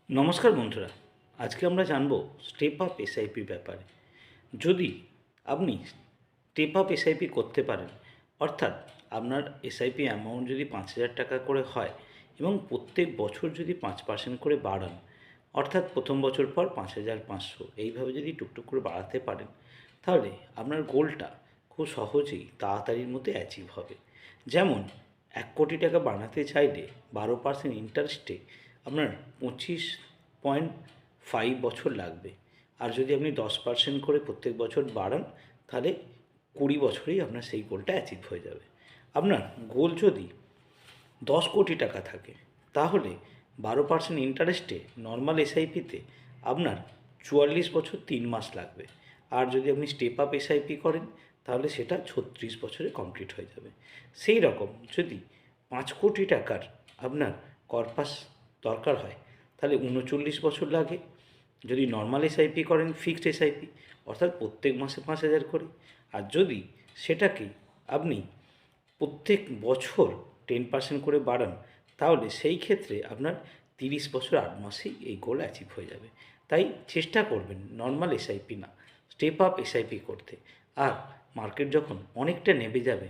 নমস্কার বন্ধুরা, আজকে আমরা জানব স্টেপ আপ এসআইপি ব্যাপারে। যদি আপনি স্টেপ আপ এসআইপি করতে পারেন, অর্থাৎ আপনার এসআইপি অ্যামাউন্ট যদি 5,000 টাকা করে হয় এবং প্রত্যেক বছর যদি 5% করে বাড়ান, অর্থাৎ প্রথম বছর পর 5,500 এইভাবে যদি টুকটুক করে বাড়াতে পারেন, তাহলে আপনার গোলটা খুব সহজেই তাড়াতাড়ির মধ্যে অ্যাচিভ হবে। যেমন 1 কোটি টাকা বানাতে চাইলে 12% ইন্টারেস্টে আপনার 25.5 বছর লাগবে। আর যদি আপনি 10% করে প্রত্যেক বছর বাড়ান, তাহলে 20 বছরেই আপনার সেই গোলটা অ্যাচিভ হয়ে যাবে। আপনার গোল যদি 10 কোটি টাকা থাকে, তাহলে 12% ইন্টারেস্টে নর্মাল এসআইপিতে আপনার 44 বছর 3 মাস লাগবে। আর যদি আপনি স্টেপ আপ এসআইপি করেন, তাহলে সেটা 36 বছরে কমপ্লিট হয়ে যাবে। সেই রকম যদি 5 কোটি টাকার আপনার কর্পাস দরকার হয়, তাহলে 39 বছর লাগে। যদি নর্মাল এসআইপি করেন, ফিক্সড এসআইপি, অর্থাৎ প্রত্যেক মাসে 5,000 করে, আর যদি সেটাকে আপনি প্রত্যেক বছর 10% করে বাড়ান, তাহলে সেই ক্ষেত্রে আপনার 30 বছর 8 মাসেই এই গোল অ্যাচিভ হয়ে যাবে। তাই চেষ্টা করবেন নর্মাল এসআইপি না, স্টেপ আপ এসআইপি করতে। আর মার্কেট যখন অনেকটা নেমে যাবে,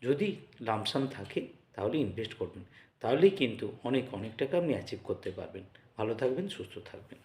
যদি লামসাম থাকে তাহলে ইনভেস্ট করবেন, তাহলেই কিন্তু অনেক টাকা আপনি অ্যাচিভ করতে পারবেন। ভালো থাকবেন, সুস্থ থাকবেন।